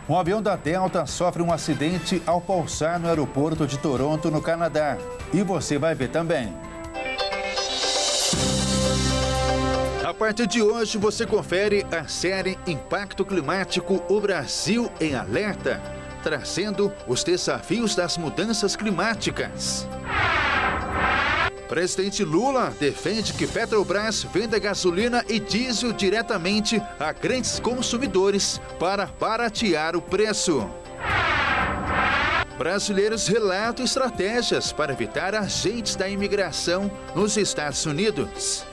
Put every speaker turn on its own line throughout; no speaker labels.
Um avião da Delta sofre um acidente ao pousar no aeroporto de Toronto, no Canadá. E você vai ver também. A partir de hoje, você confere a série Impacto Climático, o Brasil em Alerta, trazendo os desafios das mudanças climáticas. Presidente Lula defende que Petrobras venda gasolina e diesel diretamente a grandes consumidores para baratear o preço. Brasileiros relatam estratégias para evitar agentes da imigração nos Estados Unidos.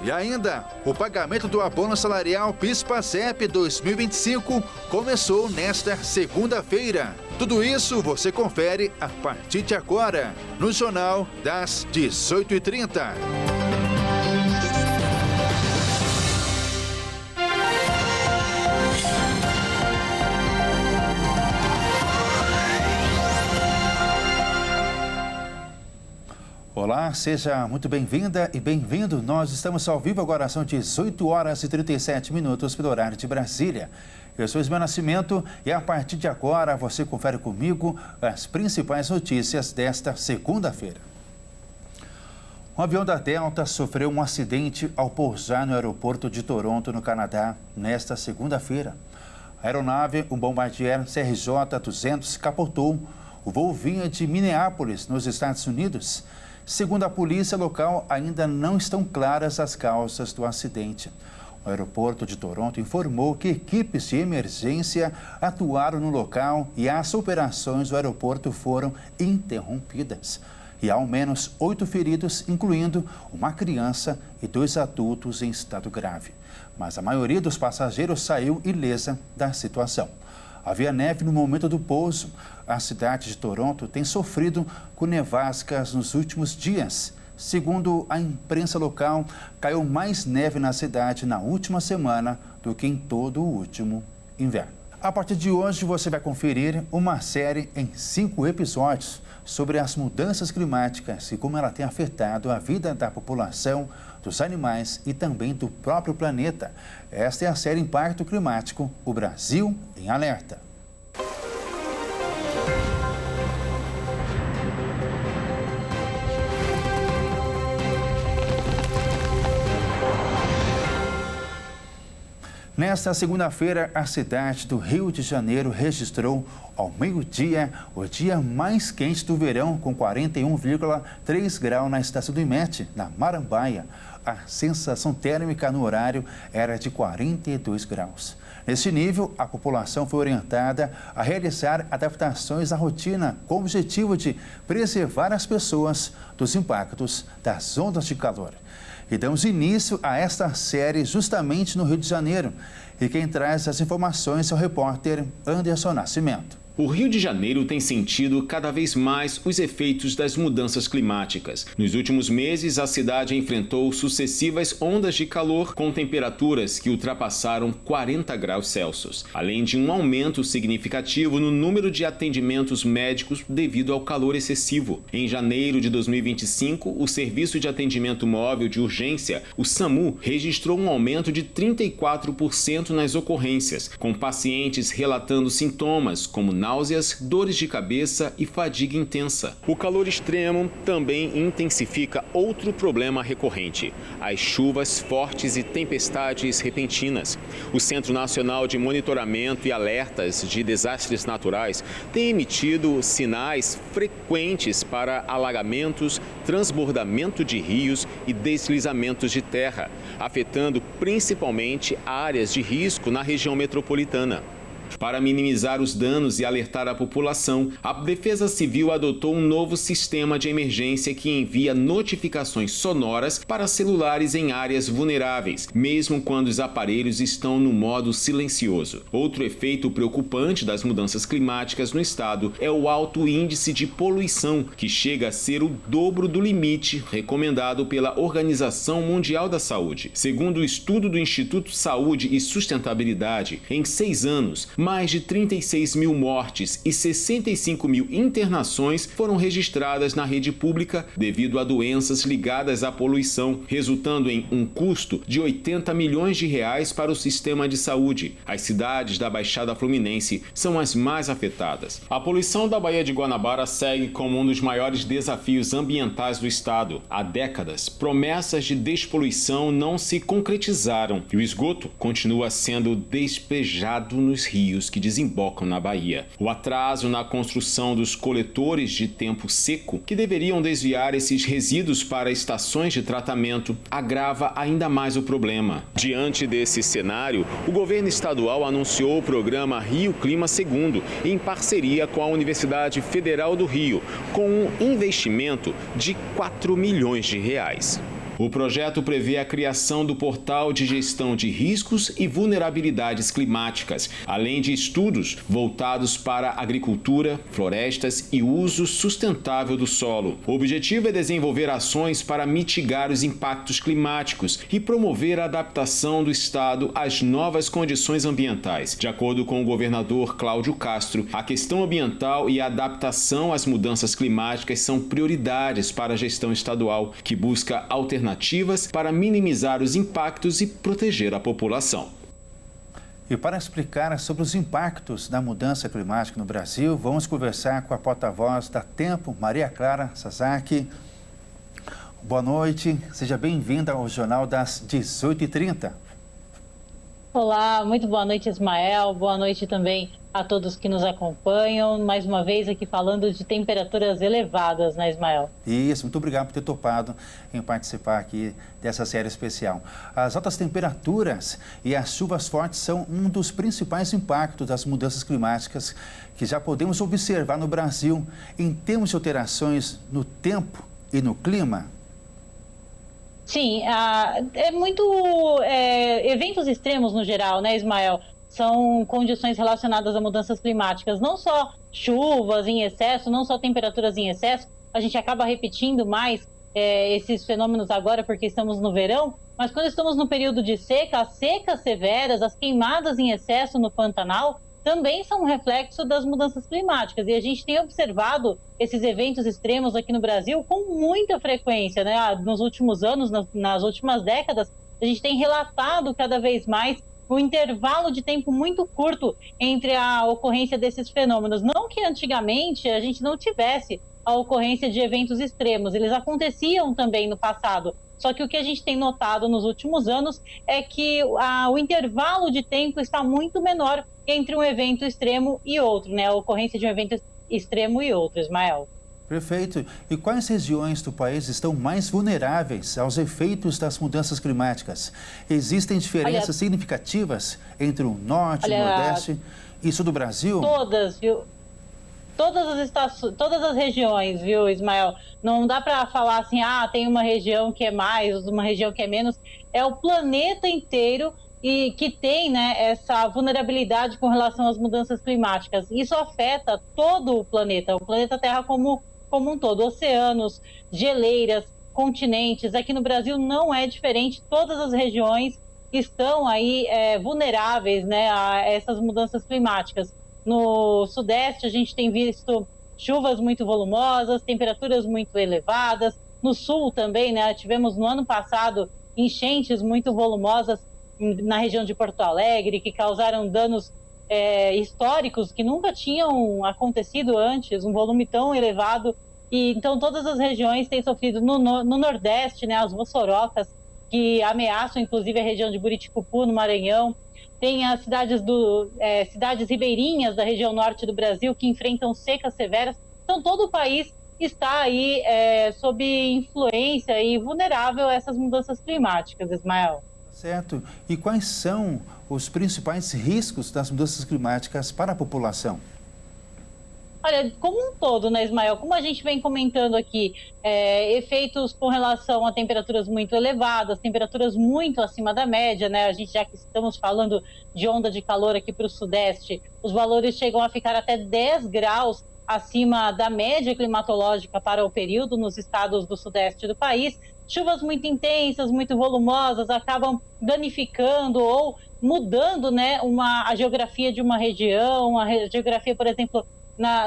E ainda, o pagamento do abono salarial PIS/PASEP 2025 começou nesta segunda-feira. Tudo isso você confere a partir de agora, no Jornal das 18h30. Olá, seja muito bem-vinda e bem-vindo. Nós estamos ao vivo agora, são 18 horas e 37 minutos pelo horário de Brasília. Eu sou Ismael Nascimento e a partir de agora você confere comigo as principais notícias desta segunda-feira. Um avião da Delta sofreu um acidente ao pousar no aeroporto de Toronto, no Canadá, nesta segunda-feira. A aeronave, um Bombardier CRJ-200, capotou. O voo vinha de Minneapolis, nos Estados Unidos. Segundo a polícia local, ainda não estão claras as causas do acidente. O aeroporto de Toronto informou que equipes de emergência atuaram no local e as operações do aeroporto foram interrompidas. E há ao menos 8 feridos, incluindo uma criança e 2 adultos em estado grave. Mas a maioria dos passageiros saiu ilesa da situação. Havia neve no momento do pouso. A cidade de Toronto tem sofrido com nevascas nos últimos dias. Segundo a imprensa local, caiu mais neve na cidade na última semana do que em todo o último inverno. A partir de hoje, você vai conferir uma série em 5 episódios sobre as mudanças climáticas e como ela tem afetado a vida da população, dos animais e também do próprio planeta. Esta é a série Impacto Climático, o Brasil em Alerta. Nesta segunda-feira, a cidade do Rio de Janeiro registrou, ao meio-dia, o dia mais quente do verão, com 41,3 graus na estação do IMET, na Marambaia. A sensação térmica no horário era de 42 graus. Neste nível, a população foi orientada a realizar adaptações à rotina com o objetivo de preservar as pessoas dos impactos das ondas de calor. E damos início a esta série justamente no Rio de Janeiro. E quem traz as informações é o repórter Anderson Nascimento.
O Rio de Janeiro tem sentido cada vez mais os efeitos das mudanças climáticas. Nos últimos meses, a cidade enfrentou sucessivas ondas de calor com temperaturas que ultrapassaram 40 graus Celsius, além de um aumento significativo no número de atendimentos médicos devido ao calor excessivo. Em janeiro de 2025, o Serviço de Atendimento Móvel de Urgência, o SAMU, registrou um aumento de 34% nas ocorrências, com pacientes relatando sintomas como náuseas, dores de cabeça e fadiga intensa. O calor extremo também intensifica outro problema recorrente: as chuvas fortes e tempestades repentinas. O Centro Nacional de Monitoramento e Alertas de Desastres Naturais tem emitido sinais frequentes para alagamentos, transbordamento de rios e deslizamentos de terra, afetando principalmente áreas de risco na região metropolitana. Para minimizar os danos e alertar a população, a Defesa Civil adotou um novo sistema de emergência que envia notificações sonoras para celulares em áreas vulneráveis, mesmo quando os aparelhos estão no modo silencioso. Outro efeito preocupante das mudanças climáticas no estado é o alto índice de poluição, que chega a ser o dobro do limite recomendado pela Organização Mundial da Saúde. Segundo o estudo do Instituto Saúde e Sustentabilidade, em 6 anos, mais de 36 mil mortes e 65 mil internações foram registradas na rede pública devido a doenças ligadas à poluição, resultando em um custo de 80 milhões de reais para o sistema de saúde. As cidades da Baixada Fluminense são as mais afetadas. A poluição da Baía de Guanabara segue como um dos maiores desafios ambientais do estado. Há décadas, promessas de despoluição não se concretizaram e o esgoto continua sendo despejado nos rios que desembocam na Baía. O atraso na construção dos coletores de tempo seco, que deveriam desviar esses resíduos para estações de tratamento, agrava ainda mais o problema. Diante desse cenário, o governo estadual anunciou o programa Rio Clima Segundo, em parceria com a Universidade Federal do Rio, com um investimento de 4 milhões de reais. O projeto prevê a criação do portal de gestão de riscos e vulnerabilidades climáticas, além de estudos voltados para agricultura, florestas e uso sustentável do solo. O objetivo é desenvolver ações para mitigar os impactos climáticos e promover a adaptação do estado às novas condições ambientais. De acordo com o governador Cláudio Castro, a questão ambiental e a adaptação às mudanças climáticas são prioridades para a gestão estadual, que busca alternativas para minimizar os impactos e proteger a população.
E para explicar sobre os impactos da mudança climática no Brasil, vamos conversar com a porta-voz da Tempo, Maria Clara Sasaki. Boa noite, seja bem-vinda ao Jornal das 18h30.
Olá, muito boa noite, Ismael. Boa noite também a todos que nos acompanham. Mais uma vez aqui falando de temperaturas elevadas, né, Ismael?
Isso, muito obrigado por ter topado em participar aqui dessa série especial. As altas temperaturas e as chuvas fortes são um dos principais impactos das mudanças climáticas que já podemos observar no Brasil em termos de alterações no tempo e no clima.
Sim, eventos extremos no geral, né, Ismael? São condições relacionadas a mudanças climáticas, não só chuvas em excesso, não só temperaturas em excesso. A gente acaba repetindo mais esses fenômenos agora porque estamos no verão, mas quando estamos no período de seca, as secas severas, as queimadas em excesso no Pantanal também são um reflexo das mudanças climáticas. E a gente tem observado esses eventos extremos aqui no Brasil com muita frequência, né? Nos últimos anos, nas últimas décadas, a gente tem relatado cada vez mais um intervalo de tempo muito curto entre a ocorrência desses fenômenos. Não que antigamente a gente não tivesse a ocorrência de eventos extremos, eles aconteciam também no passado. Só que o que a gente tem notado nos últimos anos é que o intervalo de tempo está muito menor entre um evento extremo e outro, né? A ocorrência de um evento extremo e outro, Ismael.
Perfeito. E quais regiões do país estão mais vulneráveis aos efeitos das mudanças climáticas? Existem diferenças significativas entre o norte, o nordeste e sul do Brasil?
Todas, viu? Todas as regiões, viu, Ismael? Não dá para falar assim, tem uma região que é mais, uma região que é menos. É o planeta inteiro e que tem, né, essa vulnerabilidade com relação às mudanças climáticas. Isso afeta todo o planeta Terra como um todo. Oceanos, geleiras, continentes. Aqui no Brasil não é diferente. Todas as regiões estão aí vulneráveis, né, a essas mudanças climáticas. No Sudeste, a gente tem visto chuvas muito volumosas, temperaturas muito elevadas. No Sul também, né, tivemos no ano passado enchentes muito volumosas na região de Porto Alegre, que causaram danos históricos que nunca tinham acontecido antes, um volume tão elevado. E então todas as regiões têm sofrido. No Nordeste, né, as vossorocas, que ameaçam inclusive a região de Buriticupu, no Maranhão. Tem as cidades ribeirinhas da região norte do Brasil que enfrentam secas severas. Então todo o país está aí sob influência e vulnerável a essas mudanças climáticas, Ismael.
Certo. E quais são os principais riscos das mudanças climáticas para a população?
Olha, como um todo, né, Ismael? Como a gente vem comentando aqui, efeitos com relação a temperaturas muito elevadas, temperaturas muito acima da média, né? A gente, já que estamos falando de onda de calor aqui para o Sudeste, os valores chegam a ficar até 10 graus acima da média climatológica para o período nos estados do Sudeste do país. Chuvas muito intensas, muito volumosas, acabam danificando ou mudando, né, a geografia de uma região, a geografia, por exemplo,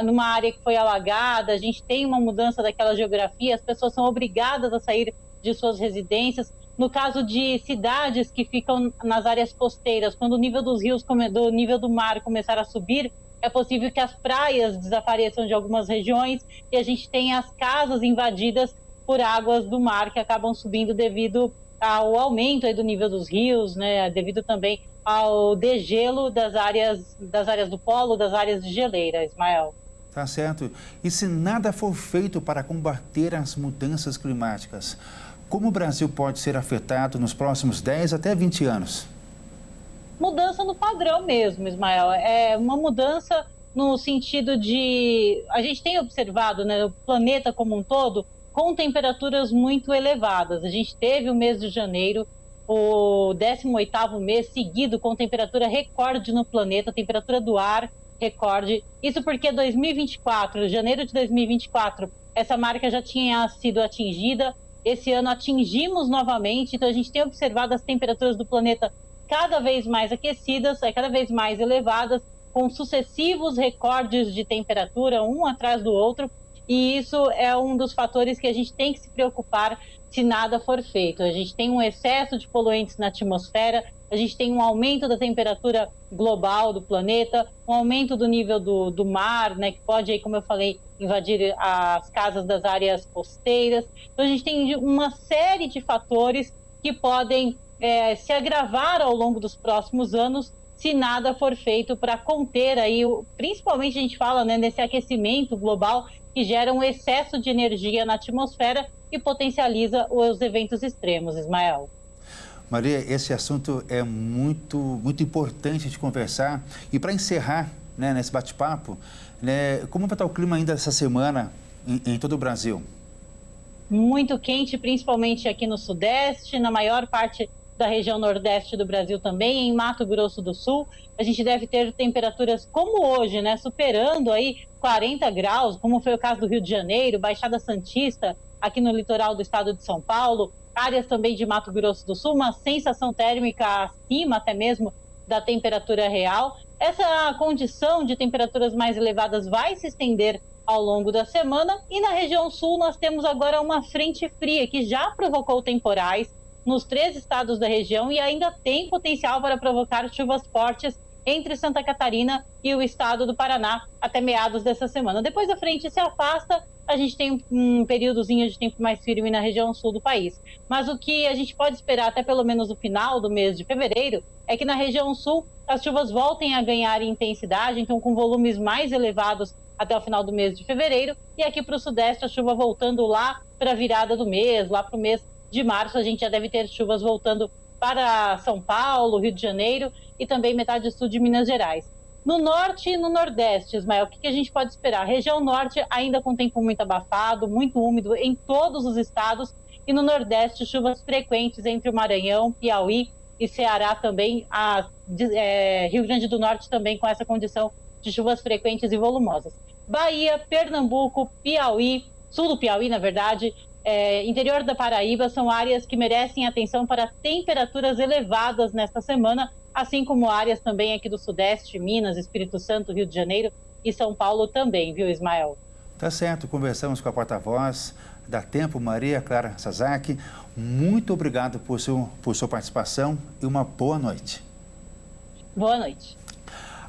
numa área que foi alagada, a gente tem uma mudança daquela geografia, as pessoas são obrigadas a sair de suas residências. No caso de cidades que ficam nas áreas costeiras, quando o nível dos rios, do nível do mar começar a subir, é possível que as praias desapareçam de algumas regiões e a gente tem as casas invadidas por águas do mar que acabam subindo devido ao aumento aí do nível dos rios, né? Devido também ao degelo das áreas do polo, das áreas de geleira, Ismael.
Tá certo. E se nada for feito para combater as mudanças climáticas, como o Brasil pode ser afetado nos próximos 10 até 20 anos?
Mudança no padrão mesmo, Ismael. É uma mudança no sentido de... A gente tem observado, né, o planeta como um todo com temperaturas muito elevadas. A gente teve o mês de janeiro, o 18º mês seguido com temperatura recorde no planeta, temperatura do ar recorde. Isso porque 2024, janeiro de 2024, essa marca já tinha sido atingida. Esse ano atingimos novamente, então a gente tem observado as temperaturas do planeta cada vez mais aquecidas, cada vez mais elevadas, com sucessivos recordes de temperatura, um atrás do outro, e isso é um dos fatores que a gente tem que se preocupar se nada for feito. A gente tem um excesso de poluentes na atmosfera, a gente tem um aumento da temperatura global do planeta, um aumento do nível do mar, né, que pode, aí, como eu falei, invadir as casas das áreas costeiras. Então a gente tem uma série de fatores que podem se agravar ao longo dos próximos anos se nada for feito para conter aí, principalmente a gente fala, né, nesse aquecimento global que gera um excesso de energia na atmosfera e potencializa os eventos extremos, Ismael.
Maria, esse assunto é muito importante de conversar. E para encerrar, né, nesse bate-papo, né, como vai estar o clima ainda essa semana em todo o Brasil?
Muito quente, principalmente aqui no Sudeste, na maior parte da região Nordeste do Brasil também, em Mato Grosso do Sul. A gente deve ter temperaturas como hoje, né, superando aí 40 graus, como foi o caso do Rio de Janeiro, Baixada Santista, aqui no litoral do estado de São Paulo, áreas também de Mato Grosso do Sul, uma sensação térmica acima até mesmo da temperatura real. Essa condição de temperaturas mais elevadas vai se estender ao longo da semana e na região sul nós temos agora uma frente fria que já provocou temporais nos 3 estados da região e ainda tem potencial para provocar chuvas fortes entre Santa Catarina e o estado do Paraná até meados dessa semana. Depois a frente se afasta, a gente tem um períodozinho de tempo mais firme na região sul do país. Mas o que a gente pode esperar até pelo menos o final do mês de fevereiro é que na região sul as chuvas voltem a ganhar intensidade, então com volumes mais elevados até o final do mês de fevereiro, e aqui para o sudeste a chuva voltando lá para a virada do mês, lá para o mês de março a gente já deve ter chuvas voltando para São Paulo, Rio de Janeiro e também metade sul de Minas Gerais. No norte e no nordeste, Ismael, o que a gente pode esperar? Região norte ainda com tempo muito abafado, muito úmido em todos os estados, e no nordeste chuvas frequentes entre o Maranhão, Piauí e Ceará também, Rio Grande do Norte também com essa condição de chuvas frequentes e volumosas. Bahia, Pernambuco, Piauí, sul do Piauí, na verdade, interior da Paraíba são áreas que merecem atenção para temperaturas elevadas nesta semana, assim como áreas também aqui do Sudeste, Minas, Espírito Santo, Rio de Janeiro e São Paulo também, viu, Ismael?
Tá certo, conversamos com a porta-voz da Tempo, Maria Clara Sasaki. Muito obrigado por sua participação e uma boa noite.
Boa noite.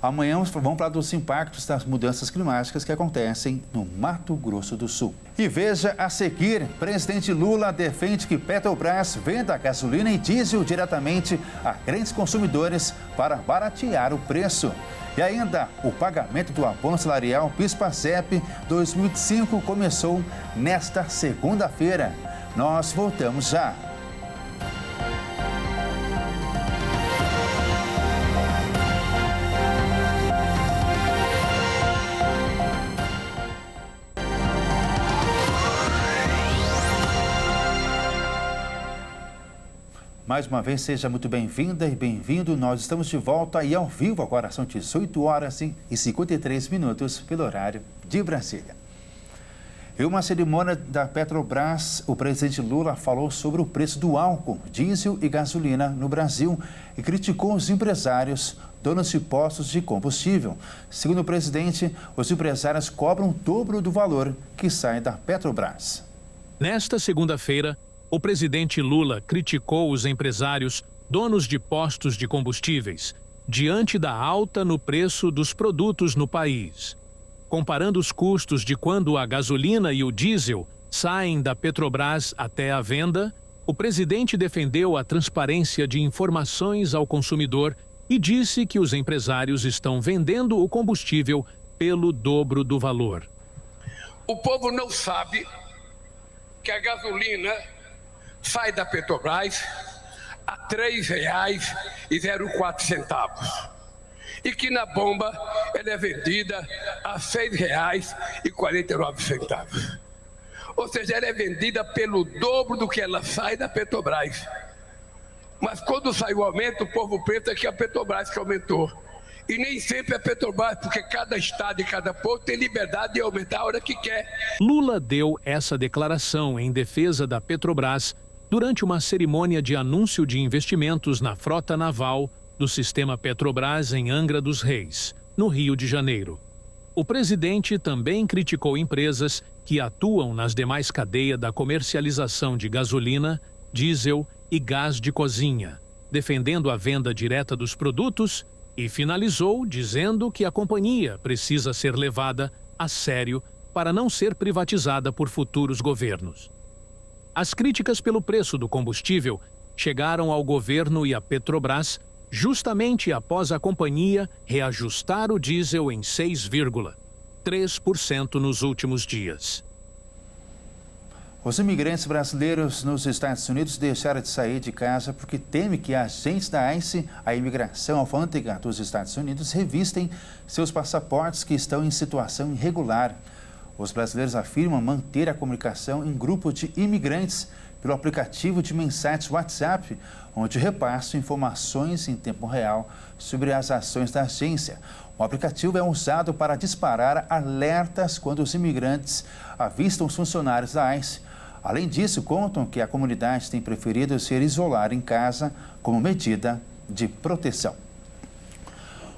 Amanhã vamos falar dos impactos das mudanças climáticas que acontecem no Mato Grosso do Sul. E veja a seguir, presidente Lula defende que Petrobras venda gasolina e diesel diretamente a grandes consumidores para baratear o preço. E ainda, o pagamento do abono salarial PIS/PASEP 2005 começou nesta segunda-feira. Nós voltamos já. Mais uma vez, seja muito bem-vinda e bem-vindo. Nós estamos de volta e ao vivo agora, são 18 horas e 53 minutos pelo horário de Brasília. Em uma cerimônia da Petrobras, o presidente Lula falou sobre o preço do álcool, diesel e gasolina no Brasil e criticou os empresários, donos de postos de combustível. Segundo o presidente, os empresários cobram o dobro do valor que sai da Petrobras.
Nesta segunda-feira, o presidente Lula criticou os empresários, donos de postos de combustíveis, diante da alta no preço dos produtos no país. Comparando os custos de quando a gasolina e o diesel saem da Petrobras até a venda, o presidente defendeu a transparência de informações ao consumidor e disse que os empresários estão vendendo o combustível pelo dobro do valor.
O povo não sabe que a gasolina sai da Petrobras a R$ 3,04 e que na bomba ela é vendida a R$ 6,49. Ou seja, ela é vendida pelo dobro do que ela sai da Petrobras. Mas quando sai o aumento, o povo pensa que é a Petrobras que aumentou. E nem sempre é a Petrobras, porque cada estado e cada povo tem liberdade de aumentar a hora que quer.
Lula deu essa declaração em defesa da Petrobras durante uma cerimônia de anúncio de investimentos na frota naval do sistema Petrobras em Angra dos Reis, no Rio de Janeiro. O presidente também criticou empresas que atuam nas demais cadeias da comercialização de gasolina, diesel e gás de cozinha, defendendo a venda direta dos produtos e finalizou dizendo que a companhia precisa ser levada a sério para não ser privatizada por futuros governos. As críticas pelo preço do combustível chegaram ao governo e à Petrobras justamente após a companhia reajustar o diesel em 6,3% nos últimos dias.
Os imigrantes brasileiros nos Estados Unidos deixaram de sair de casa porque temem que agentes da ICE, a imigração alfândega dos Estados Unidos, revistem seus passaportes que estão em situação irregular. Os brasileiros afirmam manter a comunicação em grupo de imigrantes pelo aplicativo de mensagens WhatsApp, onde repassam informações em tempo real sobre as ações da agência. O aplicativo é usado para disparar alertas quando os imigrantes avistam os funcionários da ICE. Além disso, contam que a comunidade tem preferido se isolar em casa como medida de proteção.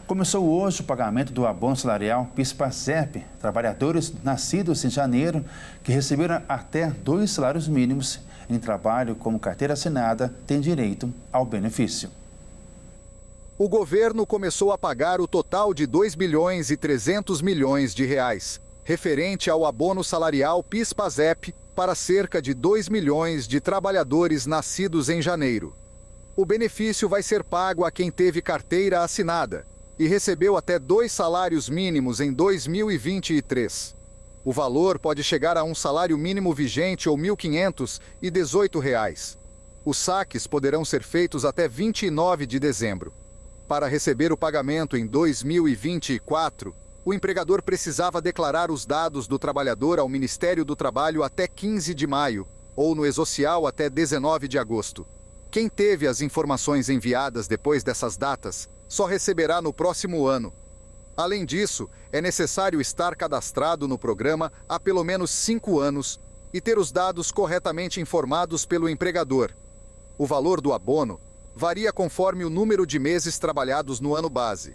Começou hoje o pagamento do abono salarial PIS/PASEP. Trabalhadores nascidos em janeiro que receberam até 2 salários mínimos em trabalho como carteira assinada têm direito ao benefício.
O governo começou a pagar o total de 2 bilhões e 300 milhões de reais, referente ao abono salarial PIS/PASEP para cerca de 2 milhões de trabalhadores nascidos em janeiro. O benefício vai ser pago a quem teve carteira assinada e recebeu até 2 salários mínimos em 2023. O valor pode chegar a um salário mínimo vigente ou R$ 1.518. Os saques poderão ser feitos até 29 de dezembro. Para receber o pagamento em 2024, o empregador precisava declarar os dados do trabalhador ao Ministério do Trabalho até 15 de maio ou no E-Social até 19 de agosto. Quem teve as informações enviadas depois dessas datas só receberá no próximo ano. Além disso, é necessário estar cadastrado no programa há pelo menos 5 anos e ter os dados corretamente informados pelo empregador. O valor do abono varia conforme o número de meses trabalhados no ano base.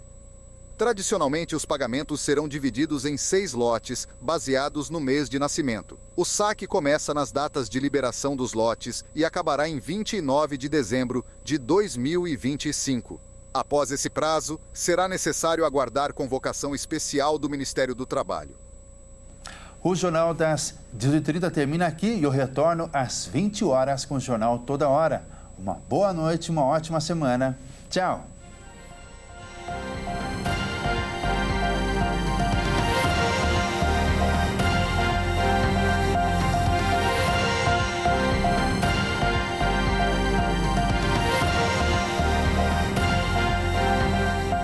Tradicionalmente, os pagamentos serão divididos em 6 lotes, baseados no mês de nascimento. O saque começa nas datas de liberação dos lotes e acabará em 29 de dezembro de 2025. Após esse prazo, será necessário aguardar convocação especial do Ministério do Trabalho.
O Jornal das 18h30 termina aqui e eu retorno às 20 horas com o Jornal Toda Hora. Uma boa noite, uma ótima semana. Tchau!